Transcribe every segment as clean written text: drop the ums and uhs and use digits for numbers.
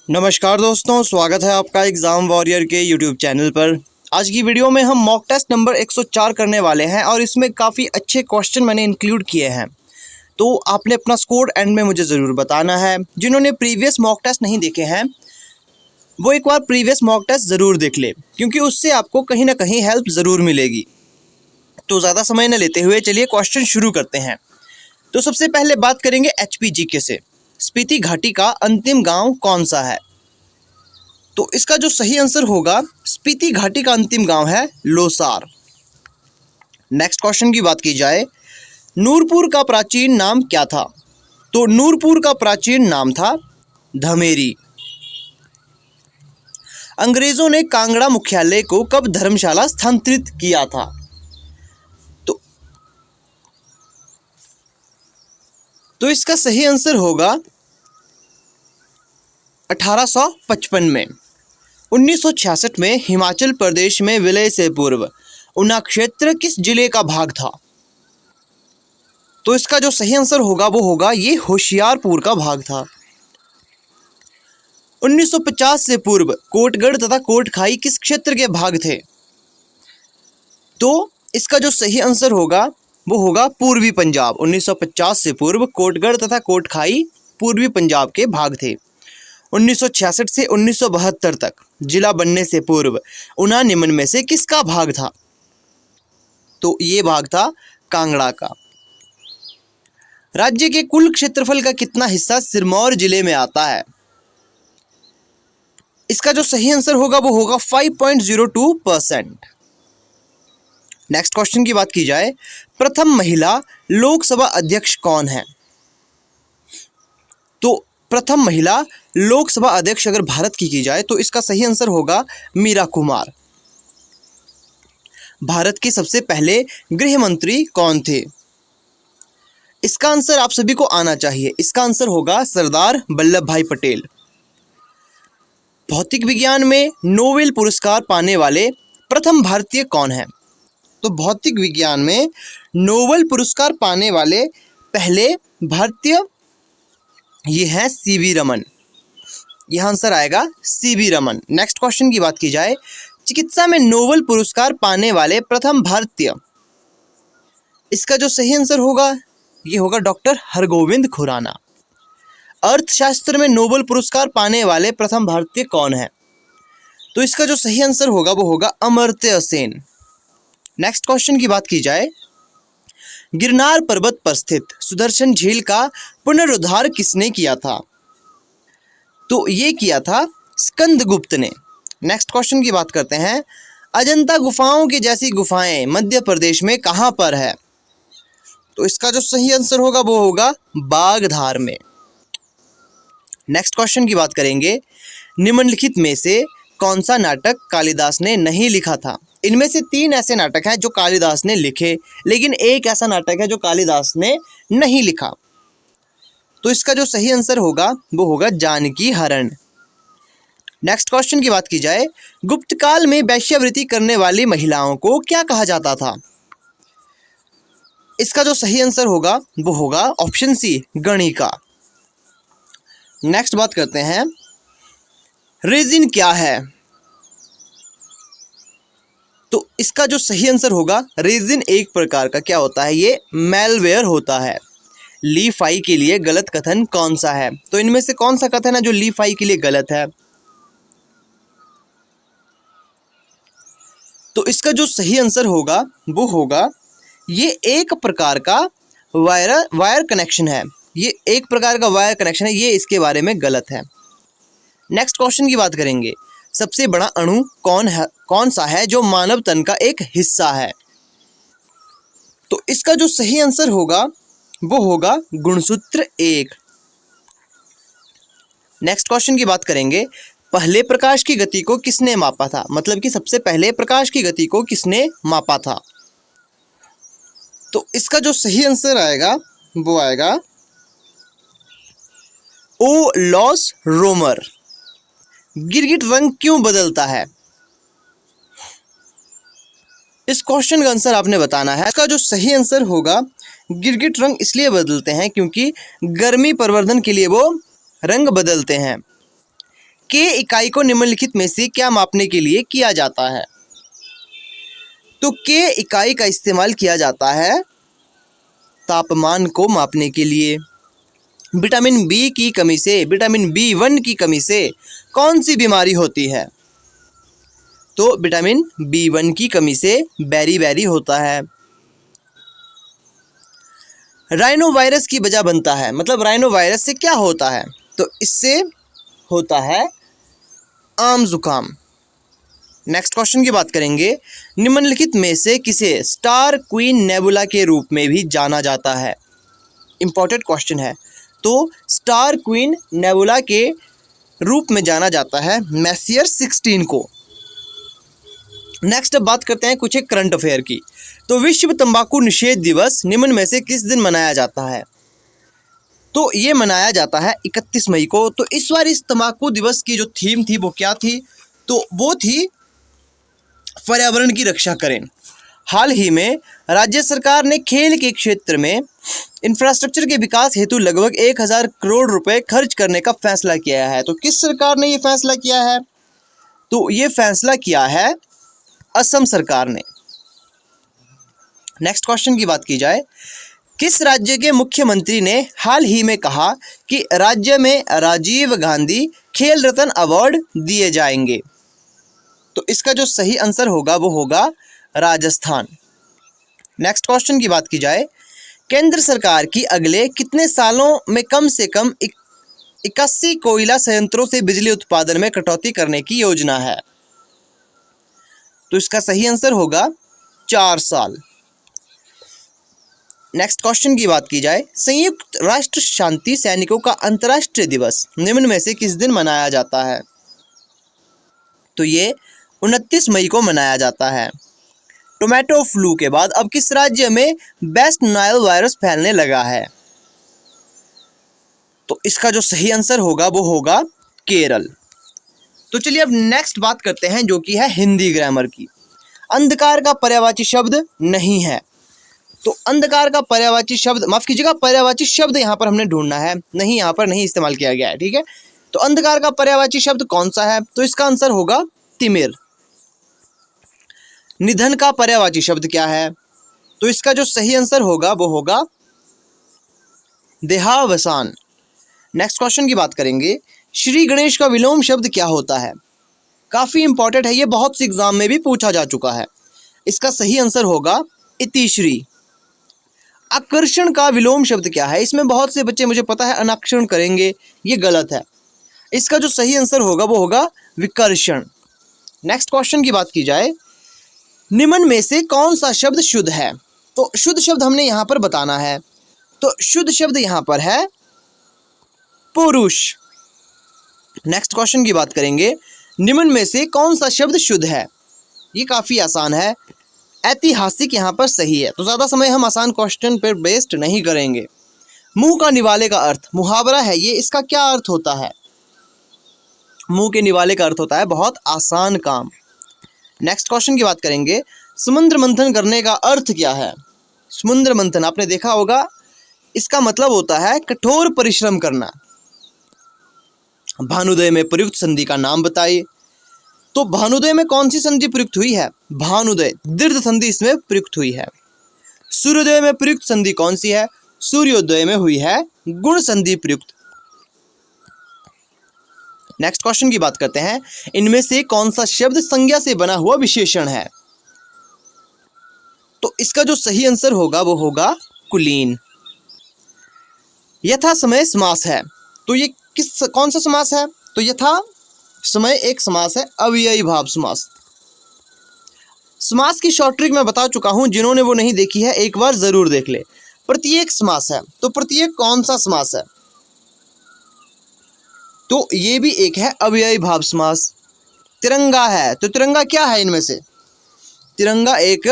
नमस्कार दोस्तों, स्वागत है आपका एग्ज़ाम वॉरियर के यूट्यूब चैनल पर। आज की वीडियो में हम मॉक टेस्ट नंबर 104 करने वाले हैं और इसमें काफ़ी अच्छे क्वेश्चन मैंने इंक्लूड किए हैं। तो आपने अपना स्कोर एंड में मुझे ज़रूर बताना है। जिन्होंने प्रीवियस मॉक टेस्ट नहीं देखे हैं वो एक बार प्रीवियस मॉक टेस्ट ज़रूर देख ले, क्योंकि उससे आपको कहीं ना कहीं हेल्प ज़रूर मिलेगी। तो ज़्यादा समय न लेते हुए चलिए क्वेश्चन शुरू करते हैं। तो सबसे पहले बात करेंगे HPGK से। स्पीति घाटी का अंतिम गांव कौन सा है? तो इसका जो सही आंसर होगा, स्पीति घाटी का अंतिम गांव है लोसार। नेक्स्ट क्वेश्चन की बात की जाए, नूरपुर का प्राचीन नाम क्या था? तो नूरपुर का प्राचीन नाम था धमेरी। अंग्रेजों ने कांगड़ा मुख्यालय को कब धर्मशाला स्थानांतरित किया था? तो इसका सही आंसर होगा 1855 में। 1966 में हिमाचल प्रदेश में विलय से पूर्व ऊना क्षेत्र किस जिले का भाग था? तो इसका जो सही आंसर होगा वो होगा ये होशियारपुर का भाग था। 1950 से पूर्व कोटगढ़ तथा कोटखाई किस क्षेत्र के भाग थे? तो इसका जो सही आंसर होगा वो होगा पूर्वी पंजाब। 1950 से पूर्व कोटगढ़ तथा कोटखाई पूर्वी पंजाब के भाग थे। 1966 से 1972 तक जिला बनने से पूर्व ऊना निम्न में से किसका भाग था? तो ये भाग था कांगड़ा का। राज्य के कुल क्षेत्रफल का कितना हिस्सा सिरमौर जिले में आता है? इसका जो सही आंसर होगा वो होगा 5.02%। नेक्स्ट क्वेश्चन की बात की जाए, प्रथम महिला लोकसभा अध्यक्ष कौन है? तो प्रथम महिला लोकसभा अध्यक्ष अगर भारत की जाए तो इसका सही आंसर होगा मीरा कुमार। भारत के सबसे पहले गृह मंत्री कौन थे? इसका आंसर आप सभी को आना चाहिए। इसका आंसर होगा सरदार वल्लभ भाई पटेल। भौतिक विज्ञान में नोबेल पुरस्कार पाने वाले प्रथम भारतीय कौन है? तो भौतिक विज्ञान में नोबेल पुरस्कार पाने वाले पहले भारतीय ये हैं सीवी रमन। यह आंसर आएगा सीवी रमन। नेक्स्ट क्वेश्चन की बात की जाए, चिकित्सा में नोबेल पुरस्कार पाने वाले प्रथम भारतीय, इसका जो सही आंसर होगा ये होगा डॉक्टर हरगोविंद खुराना। अर्थशास्त्र में नोबेल पुरस्कार पाने वाले प्रथम भारतीय कौन है? तो इसका जो सही आंसर होगा वो होगा अमर्त्य सेन। नेक्स्ट क्वेश्चन की बात की जाए, गिरनार पर्वत पर स्थित सुदर्शन झील का पुनरुद्धार किसने किया था? तो ये किया था स्कंदगुप्त ने। नेक्स्ट क्वेश्चन की बात करते हैं, अजंता गुफाओं की जैसी गुफाएं मध्य प्रदेश में कहां पर है? तो इसका जो सही आंसर होगा वो होगा बागधार में। नेक्स्ट क्वेश्चन की बात करेंगे, निम्नलिखित में से कौन सा नाटक कालिदास ने नहीं लिखा था? इनमें से 3 ऐसे नाटक हैं जो कालिदास ने लिखे, लेकिन एक ऐसा नाटक है जो कालिदास ने नहीं लिखा। तो इसका जो सही आंसर होगा वो होगा जानकी हरण। नेक्स्ट क्वेश्चन की बात की जाए, गुप्त काल में वेश्यावृत्ति करने वाली महिलाओं को क्या कहा जाता था? इसका जो सही आंसर होगा वो होगा ऑप्शन सी, गणिका। नेक्स्ट बात करते हैं, रेजिन क्या है? तो इसका जो सही आंसर होगा, रेजिन एक प्रकार का क्या होता है, ये मैलवेयर होता है। ली5 के लिए गलत कथन कौन सा है? तो इनमें से कौन सा कथन है जो ली5 के लिए गलत है? तो इसका जो सही आंसर होगा वो होगा ये एक प्रकार का वायर कनेक्शन है। ये एक प्रकार का वायर कनेक्शन है, ये इसके बारे में गलत है। नेक्स्ट क्वेश्चन की बात करेंगे, सबसे बड़ा अणु कौन सा है जो मानव तन का एक हिस्सा है? तो इसका जो सही आंसर होगा वो होगा गुणसूत्र 1। नेक्स्ट क्वेश्चन की बात करेंगे, पहले प्रकाश की गति को किसने मापा था? मतलब कि सबसे पहले प्रकाश की गति को किसने मापा था? तो इसका जो सही आंसर आएगा वो आएगा ओ लॉस रोमर। गिरगिट रंग क्यों बदलता है? इस क्वेश्चन का आंसर आपने बताना है। इसका जो सही आंसर होगा, गिरगिट रंग इसलिए बदलते हैं क्योंकि गर्मी प्रवर्धन के लिए वो रंग बदलते हैं। के इकाई को निम्नलिखित में से क्या मापने के लिए किया जाता है? तो के इकाई का इस्तेमाल किया जाता है तापमान को मापने के लिए। विटामिन बी की कमी से, विटामिन B1 की कमी से कौन सी बीमारी होती है? तो विटामिन B1 की कमी से बेरी होता है। राइनो वायरस की वजह बनता है, मतलब राइनो वायरस से क्या होता है? तो इससे होता है आम जुकाम। नेक्स्ट क्वेश्चन की बात करेंगे। निम्नलिखित में से किसे स्टार क्वीन नेबुला के रूप में भी जाना जाता है? इंपॉर्टेंट क्वेश्चन है। तो स्टार क्वीन नेबुला के रूप में जाना जाता है मैसियर 16 को। नेक्स्ट अब बात करते हैं कुछ एक करंट अफेयर की। तो विश्व तंबाकू निषेध दिवस निम्न में से किस दिन मनाया जाता है? तो ये मनाया जाता है 31 मई को। तो इस बार इस तंबाकू दिवस की जो थीम थी वो क्या थी? तो वो थी पर्यावरण की रक्षा करें। हाल ही में राज्य सरकार ने खेल के क्षेत्र में इंफ्रास्ट्रक्चर के विकास हेतु लगभग 1000 करोड़ रुपए खर्च करने का फैसला किया है। तो किस सरकार ने ये फैसला किया है? तो ये फैसला किया है असम सरकार ने। नेक्स्ट क्वेश्चन की बात की जाए। किस राज्य के मुख्यमंत्री ने हाल ही में कहा कि राज्य में राजीव गांधी खेल रत्न अवार्ड दिए जाएंगे? तो इसका जो सही आंसर होगा वो होगा राजस्थान। नेक्स्ट क्वेश्चन की बात की जाए। केंद्र सरकार की अगले कितने सालों में कम से कम 81 कोयला संयंत्रों से बिजली उत्पादन में कटौती करने की योजना है? तो इसका सही आंसर होगा 4 साल। नेक्स्ट क्वेश्चन की बात की जाए। संयुक्त राष्ट्र शांति सैनिकों का अंतर्राष्ट्रीय दिवस निम्न में से किस दिन मनाया जाता है? तो ये 29 मई को मनाया जाता है। टोमेटो फ्लू के बाद अब किस राज्य में वेस्ट नाइल वायरस फैलने लगा है? तो इसका जो सही आंसर होगा वो होगा केरल। तो चलिए अब नेक्स्ट बात करते हैं जो कि है हिंदी ग्रामर की। अंधकार का पर्यायवाची शब्द नहीं है। तो अंधकार का पर्यायवाची शब्द, माफ कीजिएगा, पर्यायवाची शब्द यहाँ पर हमने ढूंढना है, नहीं यहाँ पर नहीं इस्तेमाल किया गया है, ठीक है। तो अंधकार का पर्यायवाची शब्द कौन सा है? तो इसका आंसर होगा तिमिर। निधन का पर्यायवाची शब्द क्या है? तो इसका जो सही आंसर होगा वो होगा देहावसान। नेक्स्ट क्वेश्चन की बात करेंगे। श्री गणेश का विलोम शब्द क्या होता है? काफी इंपॉर्टेंट है, ये बहुत सी एग्जाम में भी पूछा जा चुका है। इसका सही आंसर होगा इतिश्री। आकर्षण का विलोम शब्द क्या है? इसमें बहुत से बच्चे मुझे पता है अनाकर्षण करेंगे, ये गलत है। इसका जो सही आंसर होगा वो होगा विकर्षण। नेक्स्ट क्वेश्चन की बात की जाए। निम्न में से कौन सा शब्द शुद्ध है? तो शुद्ध शब्द हमने यहां पर बताना है। तो शुद्ध शब्द यहां पर है पुरुष। नेक्स्ट क्वेश्चन की बात करेंगे। निम्न में से कौन सा शब्द शुद्ध है? ये काफी आसान है, ऐतिहासिक यहां पर सही है। तो ज्यादा समय हम आसान क्वेश्चन पर बेस्ड नहीं करेंगे। मुंह का निवाले का अर्थ, मुहावरा है ये, इसका क्या अर्थ होता है? मुंह के निवाले का अर्थ होता है बहुत आसान काम। नेक्स्ट क्वेश्चन की बात करेंगे। समुद्र मंथन करने का अर्थ क्या है? समुद्र मंथन आपने देखा होगा, इसका मतलब होता है कठोर परिश्रम करना। भानुदय में प्रयुक्त संधि का नाम बताइए। तो भानुदय में कौन सी संधि प्रयुक्त हुई है? भानुदय, दीर्घ संधि इसमें प्रयुक्त हुई है। सूर्योदय में प्रयुक्त संधि कौन सी है? सूर्योदय में हुई है गुण संधि प्रयुक्त। नेक्स्ट क्वेश्चन की बात करते हैं। इनमें से कौन सा शब्द संज्ञा से बना हुआ विशेषण है? तो इसका जो सही आंसर होगा वो होगा कुलीन। यथा समय समास है। तो ये कौन सा समास है? तो यथा समय एक समास है, अव्ययी भाव समास। समास की शॉर्ट ट्रिक मैं बता चुका हूं, जिन्होंने वो नहीं देखी है एक बार जरूर देख ले। प्रत्येक समास है। तो प्रत्येक कौन सा समास है? तो ये भी एक है अव्ययी भाव समास। तिरंगा है। तो तिरंगा क्या है इनमें से? तिरंगा एक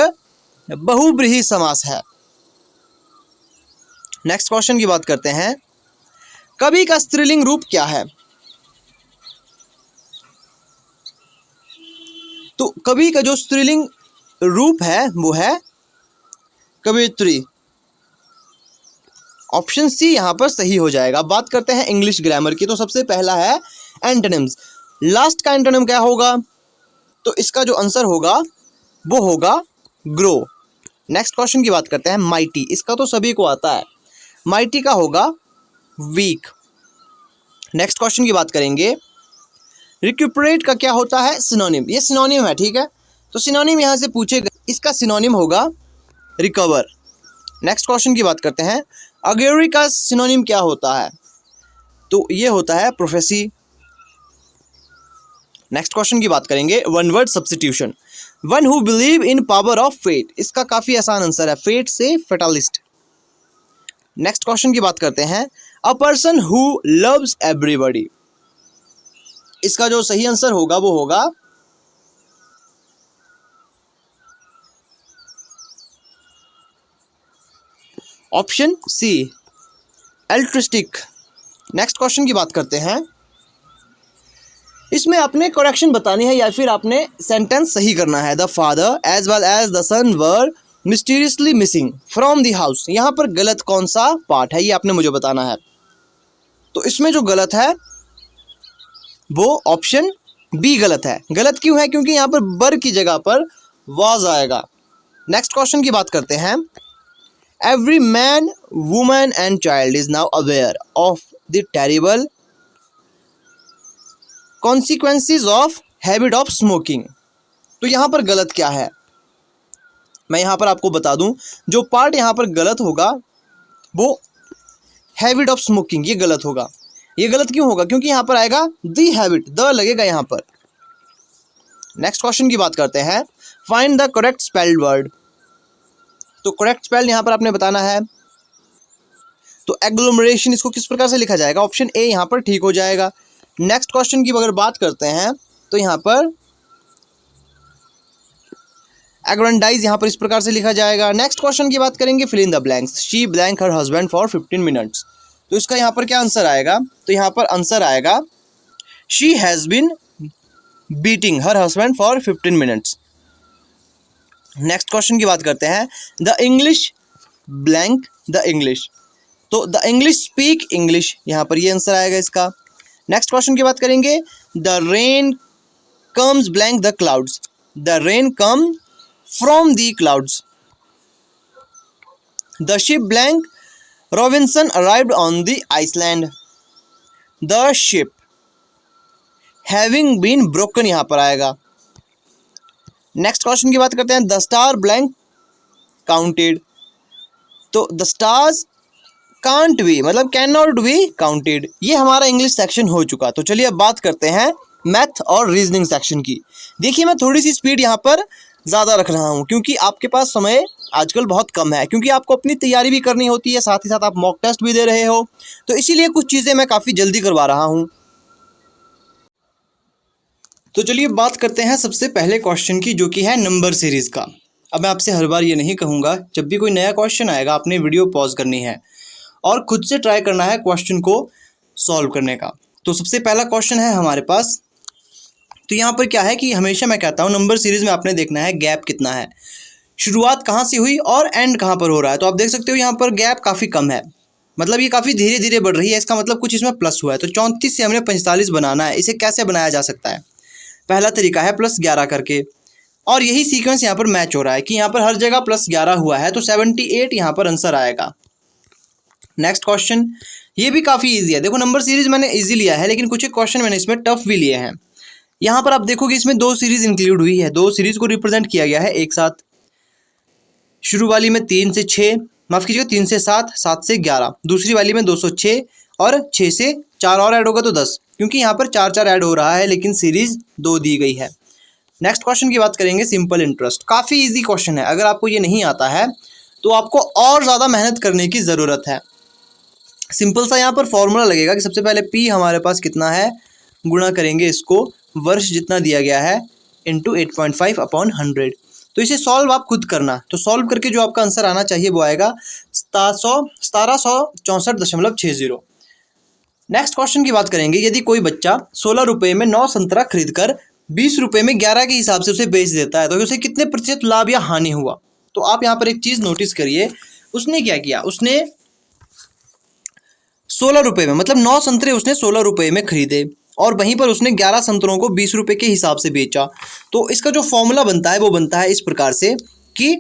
बहुब्रीहि समास है। नेक्स्ट क्वेश्चन की बात करते हैं। कवि का स्त्रीलिंग रूप क्या है? तो कवि का जो स्त्रीलिंग रूप है वो है कवयित्री। ऑप्शन सी यहां पर सही हो जाएगा। बात करते हैं इंग्लिश ग्रामर की। तो सबसे पहला है एंटोनिम्स। लास्ट का एंटोनिम क्या होगा? तो इसका जो आंसर होगा वो होगा ग्रो। नेक्स्ट क्वेश्चन की बात करते हैं, माइटी, इसका तो सभी को आता है, माइटी का होगा वीक। नेक्स्ट क्वेश्चन की बात करेंगे, रिक्यूपरेट का क्या होता है? सिनोनिम, ये सिनोनिम है, ठीक है, तो सिनोनिम यहाँ से पूछेगा, इसका सिनोनिम होगा रिकवर। नेक्स्ट क्वेश्चन की बात करते हैं, अगेरी का सिनोनिम क्या होता है? तो ये होता है प्रोफेसी। नेक्स्ट क्वेश्चन की बात करेंगे, one word substitution, one who believe in power of fate, इसका काफ़ी आसान आंसर है, फेट से फेटालिस्ट। नेक्स्ट क्वेश्चन की बात करते हैं, a person who loves everybody, इसका जो सही आंसर होगा वो होगा option C, altruistic. Next question की बात करते हैं, इसमें आपने करेक्शन बतानी है या फिर आपने सेंटेंस सही करना है। The father as well as the son were mysteriously missing from the house, यहाँ पर गलत कौन सा पार्ट है ये आपने मुझे बताना है। तो इसमें जो गलत है वो ऑप्शन बी गलत है। गलत क्यों है? क्योंकि यहाँ पर बर की जगह पर वाज आएगा। नेक्स्ट क्वेश्चन की बात करते हैं, every man woman and child is now aware of the terrible consequences of habit of smoking, तो यहाँ पर गलत क्या है? मैं यहाँ पर आपको बता दूं, जो पार्ट यहाँ पर गलत होगा वो हैबिट ऑफ स्मोकिंग, ये गलत होगा। ये गलत क्यों होगा? क्योंकि यहाँ पर आएगा दी हैबिट, द लगेगा यहाँ पर। नेक्स्ट क्वेश्चन की बात करते हैं, find the correct spelled word, तो करेक्ट स्पेल्ड यहाँ पर आपने बताना है। तो एग्लोमरेशन, इसको किस प्रकार से लिखा जाएगा? ऑप्शन ए यहाँ पर ठीक हो जाएगा। नेक्स्ट क्वेश्चन की अगर बात करते हैं तो यहाँ पर एग्रेंडाइज यहाँ पर इस प्रकार से लिखा जाएगा। नेक्स्ट क्वेश्चन की बात करेंगे, fill in the blanks, she blank her husband for 15 minutes, तो इसका यहाँ पर क्या आंसर आएगा? तो यहाँ पर आंसर आएगा she has been beating her husband for 15 minutes. Next question की बात करते हैं, the English blank the English, तो द इंग्लिश स्पीक इंग्लिश, यहाँ पर ये आंसर आएगा इसका। नेक्स्ट क्वेश्चन की बात करेंगे, the rain comes blank the clouds, the rain come from the clouds, the ship blank Robinson arrived on the island, the ship having been broken, यहाँ पर आएगा। नेक्स्ट क्वेश्चन की बात करते हैं, द स्टार ब्लैंक काउंटेड, तो the stars can't be मतलब can not be counted. ये हमारा इंग्लिश सेक्शन हो चुका। तो चलिए अब बात करते हैं मैथ और रीजनिंग सेक्शन की। देखिए मैं थोड़ी सी स्पीड यहाँ पर ज़्यादा रख रहा हूँ क्योंकि आपके पास समय आजकल बहुत कम है, क्योंकि आपको अपनी तैयारी भी करनी होती है, साथ ही साथ आप मॉक टेस्ट भी दे रहे हो, तो इसीलिए कुछ चीज़ें मैं काफ़ी जल्दी करवा रहा हूँ। तो चलिए बात करते हैं सबसे पहले क्वेश्चन की, जो कि है नंबर सीरीज़ का। अब मैं आपसे हर बार ये नहीं कहूँगा, जब भी कोई नया क्वेश्चन आएगा आपने वीडियो पॉज करनी है और खुद से ट्राई करना है क्वेश्चन को सॉल्व करने का। तो सबसे पहला क्वेश्चन है हमारे पास। तो यहाँ पर क्या है कि हमेशा मैं कहता हूँ नंबर सीरीज़ में आपने देखना है गैप कितना है, शुरुआत कहाँ से हुई और एंड कहाँ पर हो रहा है। तो आप देख सकते हो यहाँ पर गैप काफ़ी कम है, मतलब ये काफ़ी धीरे धीरे बढ़ रही है, इसका मतलब कुछ इसमें प्लस हुआ है। तो 34 से हमने 45 बनाना है। इसे कैसे बनाया जा सकता है? पहला तरीका है +11 करके, और यही सीक्वेंस यहाँ पर मैच हो रहा है कि यहाँ पर हर जगह +11 हुआ है, तो 78 यहाँ पर आंसर आएगा। नेक्स्ट क्वेश्चन, ये भी काफ़ी इजी है। देखो नंबर सीरीज मैंने इजी लिया है, लेकिन कुछ एक क्वेश्चन मैंने इसमें टफ भी लिए हैं। यहाँ पर आप देखोगे इसमें 2 सीरीज इंक्लूड हुई है, 2 सीरीज को रिप्रेजेंट किया गया है एक साथ। शुरू वाली में 3 से 6, माफ़ कीजिएगा 3 से 7, 7 से 11, दूसरी वाली में 206 और 6 से 4 और ऐड होगा तो 10, क्योंकि यहाँ पर 4 ऐड हो रहा है लेकिन सीरीज 2 दी गई है। नेक्स्ट क्वेश्चन की बात करेंगे, सिंपल इंटरेस्ट। काफ़ी इजी क्वेश्चन है, अगर आपको ये नहीं आता है तो आपको और ज़्यादा मेहनत करने की ज़रूरत है। सिंपल सा यहाँ पर फॉर्मूला लगेगा कि सबसे पहले P हमारे पास कितना है, गुणा करेंगे इसको वर्ष जितना दिया गया है इंटू 8.5/100। तो इसे सॉल्व आप खुद करना। तो सॉल्व करके जो आपका आंसर आना चाहिए वो आएगा 1764.60। नेक्स्ट क्वेश्चन की बात करेंगे, यदि कोई बच्चा 16 रुपये में 9 संतरा खरीद कर 20 रुपये में 11 के हिसाब से उसे बेच देता है, तो उसे कितने प्रतिशत लाभ या हानि हुआ? तो आप यहाँ पर एक चीज़ नोटिस करिए, उसने क्या किया, उसने 16 रुपये में मतलब 9 संतरे उसने 16 रुपये में खरीदे और वहीं पर उसने 11 संतरों को 20 रुपये के हिसाब से बेचा। तो इसका जो फॉर्मूला बनता है वो बनता है इस प्रकार से कि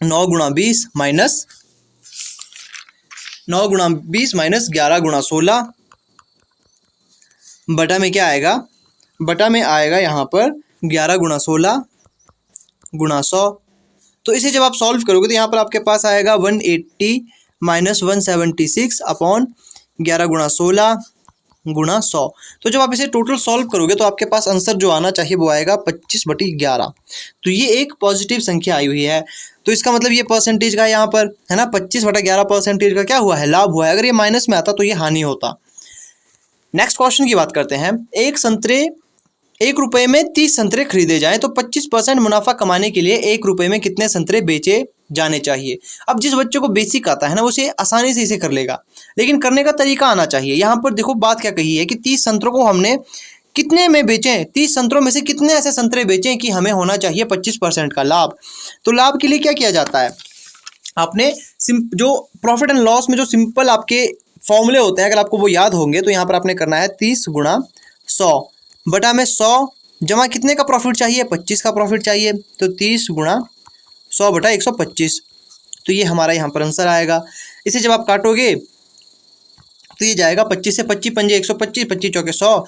9 गुणा 20 माइनस 11 गुणा 16 बटा में क्या आएगा, बटा में आएगा यहाँ पर 11 गुणा 16 गुणा 100। तो इसे जब आप सॉल्व करोगे तो यहाँ पर आपके पास आएगा 180 माइनस 176 अपॉन 11 गुणा 16 गुणा 100। तो जब आप इसे टोटल सॉल्व करोगे तो आपके पास आंसर जो आना चाहिए वो आएगा 25/11। तो ये एक पॉजिटिव संख्या आई हुई है। तो इसका मतलब ये परसेंटेज का यहाँ पर है ना, 25/11 परसेंटेज का क्या हुआ है, लाभ हुआ है। अगर ये माइनस में आता तो ये हानि होता। नेक्स्ट क्वेश्चन की बात करते हैं। 1 रुपये में 30 संतरे खरीदे जाएं तो 25% मुनाफा कमाने के लिए 1 रुपये में कितने संतरे बेचे जाने चाहिए। अब जिस बच्चे को बेसिक आता है ना, वो उसे आसानी से इसे कर लेगा, लेकिन करने का तरीका आना चाहिए। यहाँ पर देखो बात क्या कही है कि 30 संतरों को हमने कितने में बेचें, 30 संतरों में से कितने ऐसे संतरे बेचें कि हमें होना चाहिए 25% का लाभ। तो लाभ के लिए क्या किया जाता है, आपने जो प्रॉफिट एंड लॉस में जो सिंपल आपके फॉर्मूले होते हैं, अगर आपको वो याद होंगे तो यहाँ पर आपने करना है 30 गुणा 100 बटा में 100 जमा कितने का प्रॉफिट चाहिए, 25 का प्रॉफिट चाहिए। तो 30 गुणा 100 बटा 125। तो ये हमारा यहाँ पर आंसर आएगा। इसे जब आप काटोगे तो ये जाएगा 25 से 25 पंजे 125, 25 चौके 100,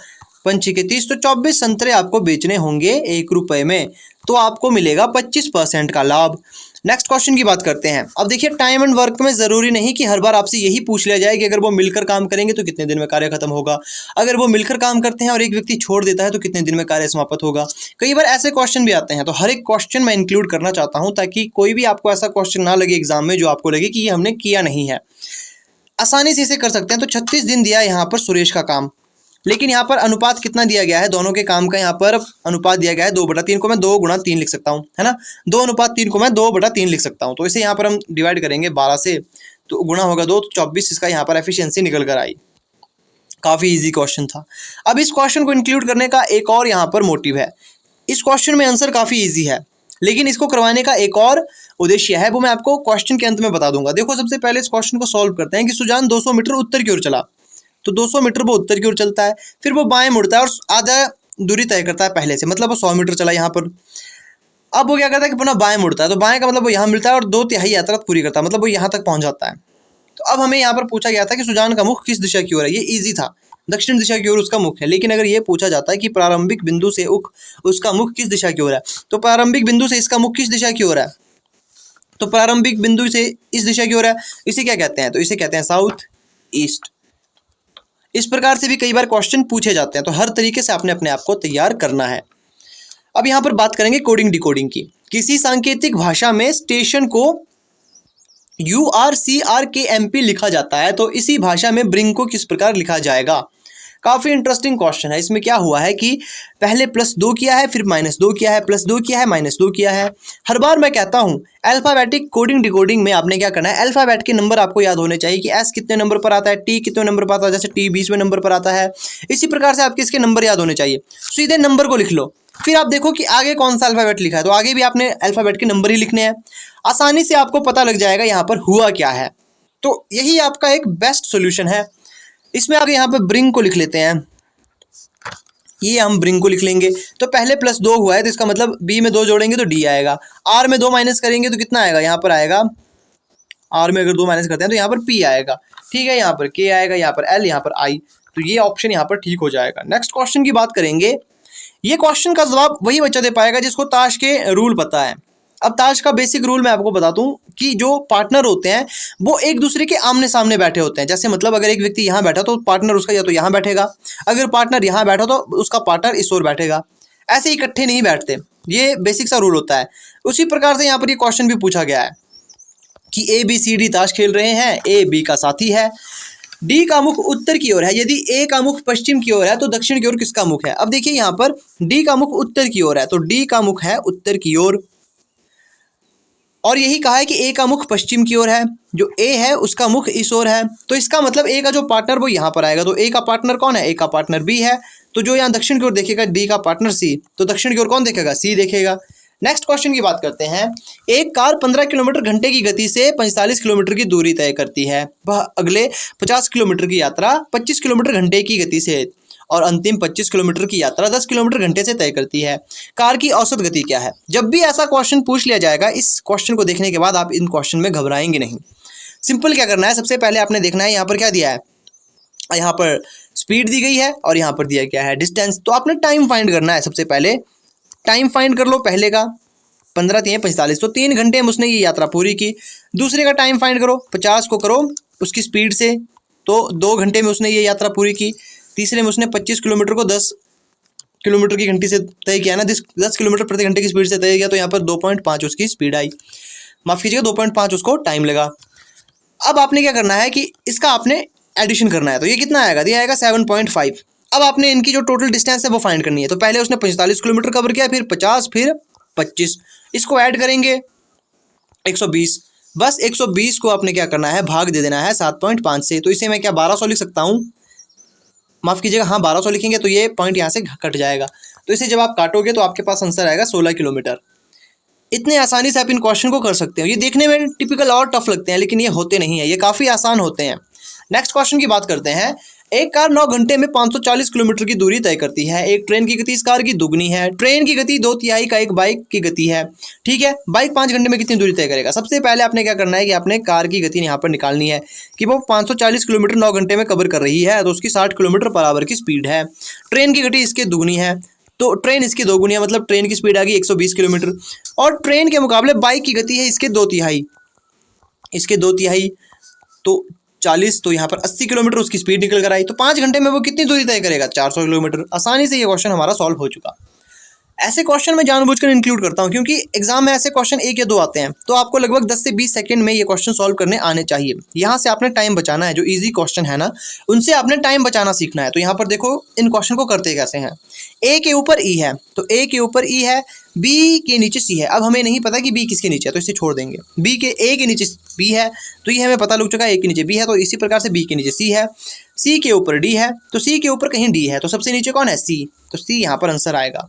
5 के 30। तो 24 संतरे आपको बेचने होंगे 1 रुपये में, तो आपको मिलेगा 25% का लाभ। नेक्स्ट क्वेश्चन की बात करते हैं। अब देखिए, टाइम एंड वर्क में ज़रूरी नहीं कि हर बार आपसे यही पूछ लिया जाए कि अगर वो मिलकर काम करेंगे तो कितने दिन में कार्य खत्म होगा, अगर वो मिलकर काम करते हैं और एक व्यक्ति छोड़ देता है तो कितने दिन में कार्य समाप्त होगा। कई बार ऐसे क्वेश्चन भी आते हैं, तो हर एक क्वेश्चन मैं इंक्लूड करना चाहता हूँ ताकि कोई भी आपको ऐसा क्वेश्चन ना लगे एग्जाम में जो आपको लगे कि ये हमने किया नहीं है। आसानी से इसे कर सकते हैं। तो 36 दिन दिया यहाँ पर सुरेश का काम, लेकिन यहाँ पर अनुपात कितना दिया गया है, दोनों के काम का यहाँ पर अनुपात दिया गया है 2/3 को मैं 2 गुणा 3 लिख सकता हूँ, है ना। 2:3 को मैं 2/3 लिख सकता हूँ। तो इसे यहाँ पर हम डिवाइड करेंगे 12 से, तो गुणा होगा 2, तो 24 इसका यहाँ पर एफिशिएंसी निकल कर आई। काफ़ी इजी क्वेश्चन था। अब इस क्वेश्चन को इंक्लूड करने का एक और यहाँ पर मोटिव है। इस क्वेश्चन में आंसर काफ़ी ईजी है, लेकिन इसको करवाने का एक और उद्देश्य है, वो मैं आपको क्वेश्चन के अंत में बता दूंगा। देखो, सबसे पहले इस क्वेश्चन को सॉल्व करते हैं कि सुजान 200 मीटर उत्तर की ओर चला, तो 200 मीटर वो उत्तर की ओर चलता है, फिर वो बाएं मुड़ता है और आधा दूरी तय करता है पहले से, मतलब वो 100 मीटर चला यहाँ पर। अब वो क्या करता है कि पुनः बाएं मुड़ता है, तो बाएं का मतलब वो यहाँ मिलता है और 2/3 यात्रा पूरी करता है, मतलब वो यहाँ तक पहुँच जाता है। तो अब हमें यहाँ पर पूछा गया था कि सुजान का मुख किस दिशा की ओर है। ये ईजी था, दक्षिण दिशा की ओर उसका मुख है। लेकिन अगर ये पूछा जाता है कि प्रारंभिक बिंदु से उसका मुख किस दिशा की ओर है, तो प्रारंभिक बिंदु से इसका मुख किस दिशा की ओर है, तो प्रारंभिक बिंदु से इस दिशा की ओर है। इसे क्या कहते हैं, तो इसे कहते हैं साउथ ईस्ट। इस प्रकार से भी कई बार क्वेश्चन पूछे जाते हैं, तो हर तरीके से आपने अपने आप को तैयार करना है। अब यहाँ पर बात करेंगे कोडिंग डिकोडिंग की। किसी सांकेतिक भाषा में स्टेशन को URCRKMP लिखा जाता है, तो इसी भाषा में ब्रिंग को किस प्रकार लिखा जाएगा। काफ़ी इंटरेस्टिंग क्वेश्चन है। इसमें क्या हुआ है कि पहले +2 किया है, फिर -2 किया है, +2 किया है, -2 किया है। हर बार मैं कहता हूँ अल्फ़ाबेटिक कोडिंग डिकोडिंग में आपने क्या करना है, अल्फ़ाबेट के नंबर आपको याद होने चाहिए कि S कितने नंबर पर आता है, T कितने नंबर पर आता है, जैसे T 20वें नंबर पर आता है। इसी प्रकार से आपके इसके नंबर याद होने चाहिए। सीधे नंबर को लिख लो, फिर आप देखो कि आगे कौन सा अल्फ़ाबेट लिखा है, तो आगे भी आपने अल्फ़ाबेट के नंबर ही लिखने हैं। आसानी से आपको पता लग जाएगा यहाँ पर हुआ क्या है। तो यही आपका एक बेस्ट सोल्यूशन है। इसमें आगे यहाँ पर ब्रिंग को लिख लेते हैं, ये हम ब्रिंग को लिख लेंगे। तो पहले +2 हुआ है, तो इसका मतलब B में 2 जोड़ेंगे तो D आएगा, R में 2 माइनस करेंगे तो कितना आएगा, यहाँ पर आएगा R में अगर 2 माइनस करते हैं तो यहाँ पर P आएगा, ठीक है। यहाँ पर K आएगा, यहाँ पर L, यहाँ पर I, तो ये ऑप्शन यहाँ पर ठीक हो जाएगा। नेक्स्ट क्वेश्चन की बात करेंगे। ये क्वेश्चन का जवाब वही बच्चा दे पाएगा जिसको ताश के रूल पता है। अब ताश का बेसिक रूल मैं आपको बता दूं कि जो पार्टनर होते हैं वो एक दूसरे के आमने सामने बैठे होते हैं। जैसे मतलब अगर एक व्यक्ति यहाँ बैठा तो पार्टनर उसका या तो यहाँ बैठेगा, अगर पार्टनर यहाँ बैठा तो उसका पार्टनर इस ओर बैठेगा। ऐसे इकट्ठे नहीं बैठते, ये बेसिक सा रूल होता है। उसी प्रकार से यहाँ पर ये क्वेश्चन भी पूछा गया है कि ABCD ताश खेल रहे हैं, A B का साथी है, D का मुख उत्तर की ओर है। यदि A का मुख पश्चिम की ओर है तो दक्षिण की ओर किसका मुख है। अब देखिए यहाँ पर D का मुख उत्तर की ओर है, तो D का मुख है उत्तर की ओर, और यही कहा है कि A का मुख पश्चिम की ओर है, जो A है उसका मुख इस ओर है। तो इसका मतलब A का जो पार्टनर वो यहाँ पर आएगा, तो A का पार्टनर कौन है, A का पार्टनर B है। तो जो यहाँ दक्षिण की ओर देखेगा D का पार्टनर C, तो दक्षिण की ओर कौन देखेगा, C देखेगा। नेक्स्ट क्वेश्चन की बात करते हैं। एक कार 15 किलोमीटर घंटे की गति से 45 किलोमीटर की दूरी तय करती है। वह अगले 50 किलोमीटर की यात्रा 25 किलोमीटर घंटे की गति से और अंतिम 25 किलोमीटर की यात्रा 10 किलोमीटर घंटे से तय करती है। कार की औसत गति क्या है? जब भी ऐसा क्वेश्चन पूछ लिया जाएगा, इस क्वेश्चन को देखने के बाद आप इन क्वेश्चन में घबराएंगे नहीं। सिंपल क्या करना है, सबसे पहले आपने देखना है यहाँ पर क्या दिया है, यहाँ पर स्पीड दी गई है और यहाँ पर दिया गया है डिस्टेंस। तो आपने टाइम फाइंड करना है। सबसे पहले टाइम फाइंड कर लो। पहले का 15 3 45, तो 3 घंटे में उसने ये यात्रा पूरी की। दूसरे का टाइम फाइंड करो, 50 को करो उसकी स्पीड से, तो 2 घंटे में उसने ये यात्रा पूरी की। तीसरे में उसने 25 किलोमीटर को 10 किलोमीटर की घंटे से तय किया ना, 10 किलोमीटर प्रति घंटे की स्पीड से तय किया, तो यहाँ पर 2.5 उसकी स्पीड आई, माफ़ कीजिएगा 2.5 उसको टाइम लगा। अब आपने क्या करना है कि इसका आपने एडिशन करना है। तो ये कितना आएगा, दिया आएगा 7.5। अब आपने इनकी जो टोटल डिस्टेंस है वो फाइंड करनी है। तो पहले उसने 45 किलोमीटर कवर किया, फिर 50, फिर 25, इसको ऐड करेंगे 120। बस 120 को आपने क्या करना है, भाग दे देना है 7.5 से। तो इसे मैं क्या 1200 लिख सकता हूँ, माफ़ कीजिएगा हाँ 1200 लिखेंगे तो ये पॉइंट यहाँ से कट जाएगा। तो इसे जब आप काटोगे तो आपके पास आंसर आएगा 16 किलोमीटर। इतने आसानी से आप इन क्वेश्चन को कर सकते हो। ये देखने में टिपिकल और टफ लगते हैं, लेकिन ये होते नहीं है, ये काफ़ी आसान होते हैं। नेक्स्ट क्वेश्चन की बात करते हैं। एक कार 9 घंटे में 540 किलोमीटर की दूरी तय करती है। एक ट्रेन की गति इस कार की दुगनी है। ट्रेन की गति 2/3 का एक बाइक की गति है। ठीक है, बाइक 5 घंटे में कितनी दूरी तय करेगा? सबसे पहले आपने क्या करना है कि आपने कार की गति यहाँ पर निकालनी है कि वो 540 किलोमीटर 9 घंटे में कवर कर रही है, तो उसकी 60 किलोमीटर पर आवर की स्पीड है। ट्रेन की गति इसके दुगनी है, तो ट्रेन इसकी दोगुनी है, मतलब ट्रेन की स्पीड आ गई 120 किलोमीटर। और ट्रेन के मुकाबले बाइक की गति है इसके 2/3, इसके 2/3, तो 40, तो यहाँ पर 80 किलोमीटर उसकी स्पीड निकल कर आई। तो 5 घंटे में वो कितनी दूरी तय करेगा? 400 किलोमीटर। आसानी से ये क्वेश्चन हमारा सॉल्व हो चुका। ऐसे क्वेश्चन मैं जानबूझकर इंक्लूड करता हूँ क्योंकि एग्जाम में ऐसे क्वेश्चन 1 या 2 आते हैं, तो आपको लगभग 10 से 20 सेकंड में ये क्वेश्चन सॉल्व करने आने चाहिए। यहाँ से आपने टाइम बचाना है। जो इजी क्वेश्चन है ना, उनसे आपने टाइम बचाना सीखना है। तो यहाँ पर देखो इन क्वेश्चन को करते कैसे हैं। ए के ऊपर ई है, तो ए के ऊपर ई है, बी के नीचे सी है। अब हमें नहीं पता कि बी किसके नीचे है, तो इसे छोड़ देंगे। ए के नीचे बी है, तो ये हमें पता लग चुका है ए के नीचे बी है, तो इसी प्रकार से बी के नीचे सी है। सी के ऊपर डी है, तो सी के ऊपर कहीं डी है, तो सबसे नीचे कौन है? सी, तो सी यहाँ पर आंसर आएगा।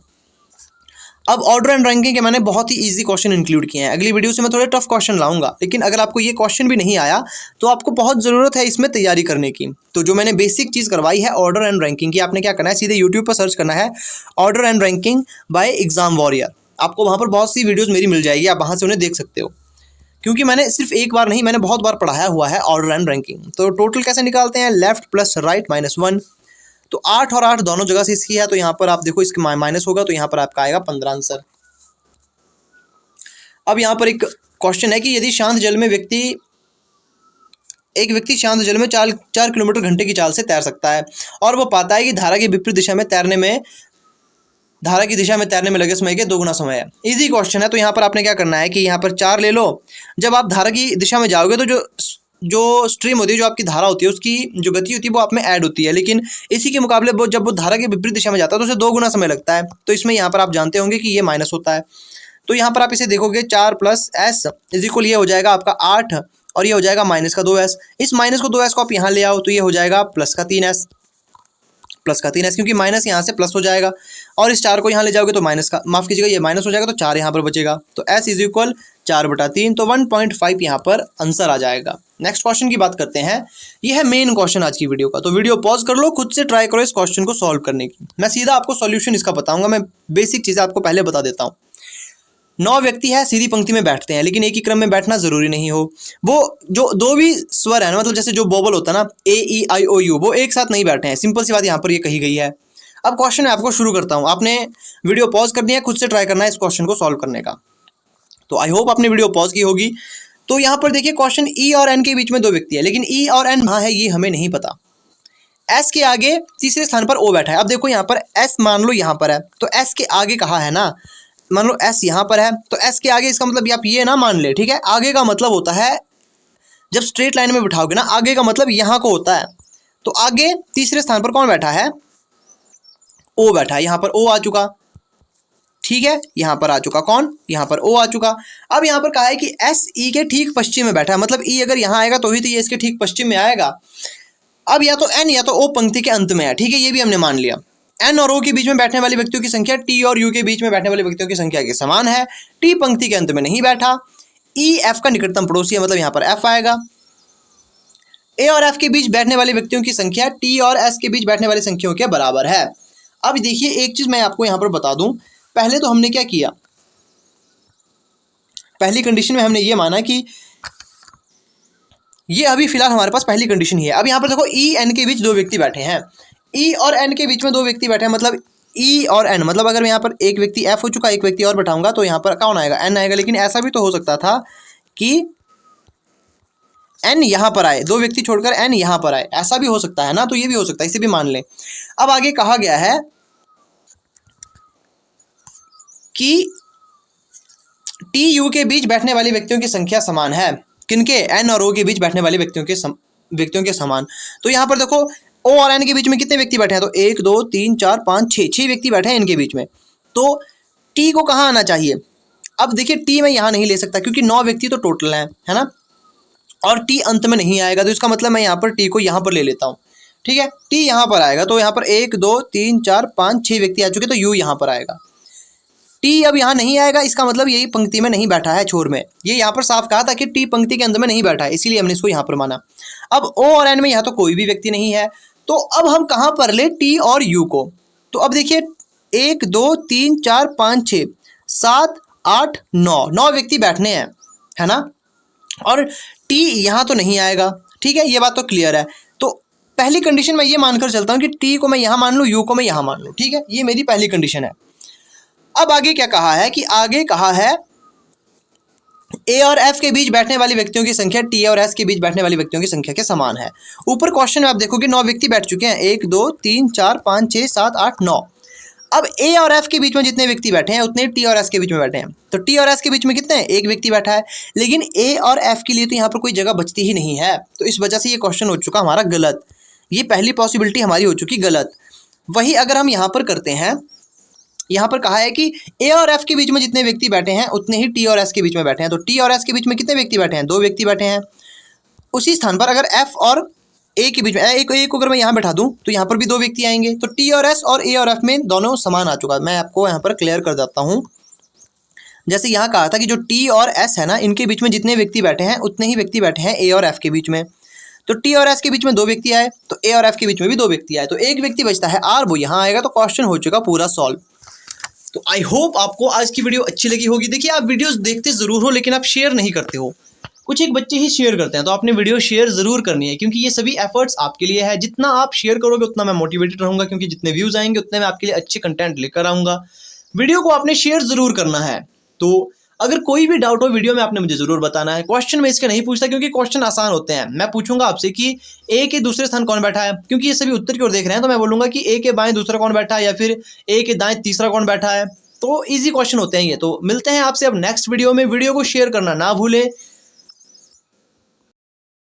अब ऑर्डर एंड रैंकिंग के मैंने बहुत ही इजी क्वेश्चन इंक्लूड किए हैं। अगली वीडियो से मैं थोड़े टफ क्वेश्चन लाऊंगा, लेकिन अगर आपको ये क्वेश्चन भी नहीं आया तो आपको बहुत ज़रूरत है इसमें तैयारी करने की। तो जो मैंने बेसिक चीज़ करवाई है ऑर्डर एंड रैंकिंग की, आपने क्या करना है, सीधे यूट्यूब पर सर्च करना है order and ranking bye exam warrior. आपको वहाँ पर बहुत सी वीडियोज़ मेरी मिल जाएगी, आप वहाँ से उन्हें देख सकते हो। क्योंकि मैंने सिर्फ एक बार नहीं, मैंने बहुत बार पढ़ाया हुआ है ऑर्डर एंड रैंकिंग। तो टोटल कैसे निकालते हैं, लेफ्ट प्लस राइट -1, तो 8 और 8 दोनों जगह से इसकी है, तो यहाँ पर आप देखो इसके माइनस होगा, तो यहाँ पर आपका आएगा 15 आंसर। अब यहाँ पर एक क्वेश्चन है कि यदि शांत जल में एक व्यक्ति शांत जल में 4 किलोमीटर घंटे की चाल से तैर सकता है और वो पाता है कि धारा की विपरीत दिशा में तैरने में लगे समय के 2 गुना समय है। इजी क्वेश्चन है। तो यहाँ पर आपने क्या करना है कि यहाँ पर 4 ले लो। जब आप धारा की दिशा में जाओगे तो जो स्ट्रीम होती है, जो आपकी धारा होती है, उसकी जो गति होती है वो आप में ऐड होती है, लेकिन इसी के मुकाबले जब वो धारा की विपरीत दिशा में जाता है तो उसे 2 गुना समय लगता है। तो इसमें यहाँ पर आप जानते होंगे कि ये माइनस होता है। तो यहाँ पर आप इसे देखोगे 4 + s इक्वल ये हो जाएगा आपका 8 और ये हो जाएगा माइनस का 2s। इस माइनस को 2s को आप यहाँ ले आओ तो ये हो जाएगा प्लस का 3s, क्योंकि माइनस यहाँ से प्लस हो जाएगा, और इस 4 को यहाँ ले जाओगे तो माइनस का, माफ़ कीजिएगा ये माइनस हो जाएगा, तो 4 यहाँ पर बचेगा। तो s = 4/3, तो 1.5 यहाँ पर आंसर आ जाएगा। नेक्स्ट क्वेश्चन की बात करते हैं। ये है मेन क्वेश्चन आज की वीडियो का, तो वीडियो पॉज कर लो, खुद से ट्राई करो इस क्वेश्चन को सॉल्व करने की। मैं सीधा आपको सॉल्यूशन इसका बताऊंगा। मैं बेसिक चीज़ें आपको पहले बता देता हूँ। 9 व्यक्ति है, सीधी पंक्ति में बैठते हैं, लेकिन एक ही क्रम में बैठना जरूरी नहीं हो। वो जो 2 भी स्वर है ना, मतलब जैसे जो बोबल होता है ना, A-E-I-O-U, वो एक साथ नहीं बैठे हैं। सिंपल सी बात यहाँ पर ये कही गई है। अब क्वेश्चन मैं आपको शुरू करता हूँ। आपने वीडियो पॉज कर दिया है, खुद से ट्राई करना है इस क्वेश्चन को सॉल्व करने का। तो आई होप आपने वीडियो पॉज की होगी। तो यहाँ पर देखिए क्वेश्चन E और N के बीच में 2 व्यक्ति है, लेकिन E और N कहाँ है ये हमें नहीं पता। S के आगे तीसरे स्थान पर O बैठा है। अब देखो यहाँ पर S मान लो यहाँ पर है, तो S के आगे कहाँ है ना, मान लो S यहाँ पर है, तो S के आगे इसका मतलब आप ये ना मान ले, ठीक है। आगे का मतलब होता है जब स्ट्रेट लाइन में बिठाओगे ना, आगे का मतलब यहाँ को होता है। तो आगे तीसरे स्थान पर कौन बैठा है, O बैठा है। यहाँ पर O आ चुका, ठीक है, यहाँ पर आ चुका कौन, यहाँ पर O आ चुका। अब यहाँ पर कहा है कि S E के ठीक पश्चिम में बैठा है, मतलब E अगर यहाँ आएगा तो ही तो ये इसके ठीक पश्चिम में आएगा। अब या तो N या तो O पंक्ति के अंत में है, ठीक है, ये भी हमने मान लिया। N और O के बीच में बैठने वाले व्यक्तियों की संख्या T और U के बीच में बैठने वाले व्यक्तियों की संख्या के समान है। T पंक्ति के अंत में नहीं बैठा। E F का निकटतम पड़ोसी है, मतलब यहाँ पर F आएगा। ए और एफ के बीच बैठने वाले व्यक्तियों की संख्या टी और एस के बीच बैठने वाली संख्याओं के बराबर है। अब देखिए एक चीज मैं आपको यहां पर बता दूं, पहले तो हमने क्या किया, पहली कंडीशन में हमने ये माना कि ये अभी फिलहाल हमारे पास पहली कंडीशन ही है। अब यहाँ पर देखो ई एन के बीच दो व्यक्ति बैठे हैं, ई और एन के बीच में दो व्यक्ति बैठे हैं, मतलब ई और एन, मतलब अगर मैं यहाँ पर एक व्यक्ति एफ हो चुका, एक व्यक्ति और बैठाऊंगा तो यहाँ पर कौन आएगा, एन आएगा। लेकिन ऐसा भी तो हो सकता था कि एन यहाँ पर आए, दो व्यक्ति छोड़कर एन यहाँ पर आए, ऐसा भी हो सकता है ना, तो ये भी हो सकता है, इसे भी मान लें। अब आगे कहा गया है कि टी यू के बीच बैठने वाले व्यक्तियों की संख्या समान है, किनके, एन और ओ के बीच बैठने वाले व्यक्तियों के समान। तो यहाँ पर देखो ओ और एन के बीच में कितने व्यक्ति बैठे हैं, तो 1 2 3 4 5 6 व्यक्ति बैठे हैं इनके बीच में। तो टी को कहाँ आना चाहिए, अब देखिए टी मैं यहाँ नहीं ले सकता क्योंकि 9 व्यक्ति तो टोटल है ना, और टी अंत में नहीं आएगा, तो इसका मतलब मैं यहाँ पर टी को यहाँ पर ले लेता हूँ, ठीक है। टी यहाँ पर आएगा तो यहाँ पर 1 2 3 4 5 6 व्यक्ति आ चुके, तो यू यहाँ पर आएगा। टी अब यहाँ नहीं आएगा, इसका मतलब यही पंक्ति में नहीं बैठा है छोर में, ये यहाँ पर साफ कहा था कि टी पंक्ति के अंदर में नहीं बैठा है, इसीलिए हमने इसको यहाँ पर माना। अब ओ और एन में यहाँ तो कोई भी व्यक्ति नहीं है, तो अब हम कहाँ पर ले टी और यू को, तो अब देखिए 1 2 3 4 5 6 7 8 9 व्यक्ति बैठने हैं, है ना, और टी यहाँ तो नहीं आएगा, ठीक है, ये बात तो क्लियर है। तो पहली कंडीशन मैं ये मानकर चलता हूँ कि टी को मैं यहाँ मान लूँ, यू को मैं यहाँ मान लूँ, ठीक है, ये मेरी पहली कंडीशन है। अब आगे क्या कहा है कि आगे कहा है ए और एफ के बीच बैठने वाले व्यक्तियों की संख्या टी और एस के बीच बैठने वाले व्यक्तियों की संख्या के समान है। ऊपर क्वेश्चन में आप देखोगे 9 व्यक्ति बैठ चुके हैं, 1 2 3 4 5 6 7 8 9। अब ए और एफ के बीच में जितने व्यक्ति बैठे हैं उतने टी और एस के बीच में बैठे हैं, तो टी और एस के बीच में कितने हैं, एक व्यक्ति बैठा है, लेकिन ए और एफ के लिए तो यहाँ पर कोई जगह बचती ही नहीं है, तो इस वजह से ये क्वेश्चन हो चुका हमारा गलत, ये पहली पॉसिबिलिटी हमारी हो चुकी गलत। वही अगर हम यहाँ पर करते हैं, यहाँ पर कहा है कि ए और एफ के बीच में जितने व्यक्ति बैठे हैं उतने ही टी और एस के बीच में बैठे हैं, तो टी और एस के बीच में कितने व्यक्ति बैठे हैं, 2 व्यक्ति बैठे हैं। उसी स्थान पर अगर एफ और ए के बीच में एक को अगर मैं यहाँ बैठा दूं तो यहाँ पर भी 2 व्यक्ति आएंगे, तो टी और एस और ए और एफ में दोनों समान आ चुका। मैं आपको यहाँ पर क्लियर कर देता हूँ, जैसे यहाँ कहा था कि जो टी और एस है ना, इनके बीच में जितने व्यक्ति बैठे हैं उतने ही व्यक्ति बैठे हैं ए और एफ के बीच में, तो टी और एस के बीच में 2 व्यक्ति आए, तो ए और एफ के बीच में भी 2 व्यक्ति आए, तो एक व्यक्ति बचता है आर, वो यहाँ आएगा, तो क्वेश्चन हो चुका पूरा सॉल्व। तो आई होप आपको आज की वीडियो अच्छी लगी होगी। देखिए आप वीडियोस देखते ज़रूर हो लेकिन आप शेयर नहीं करते हो, कुछ एक बच्चे ही शेयर करते हैं, तो आपने वीडियो शेयर ज़रूर करनी है क्योंकि ये सभी एफर्ट्स आपके लिए है। जितना आप शेयर करोगे उतना मैं मोटिवेटेड रहूँगा, क्योंकि जितने व्यूज़ आएंगे उतने मैं आपके लिए अच्छे कंटेंट लेकर आऊँगा। वीडियो को आपने शेयर ज़रूर करना है। तो अगर कोई भी डाउट हो वीडियो में आपने मुझे ज़रूर बताना है। क्वेश्चन में इसके नहीं पूछता क्योंकि क्वेश्चन आसान होते हैं। मैं पूछूंगा आपसे कि ए के दूसरे स्थान कौन बैठा है, क्योंकि ये सभी उत्तर की ओर देख रहे हैं, तो मैं बोलूँगा कि ए के बाएँ दूसरा कौन बैठा है या फिर ए के दाएँ तीसरा कौन बैठा है। तो इजी क्वेश्चन होते हैं ये। तो मिलते हैं आपसे अब नेक्स्ट वीडियो में। वीडियो को शेयर करना ना भूलें।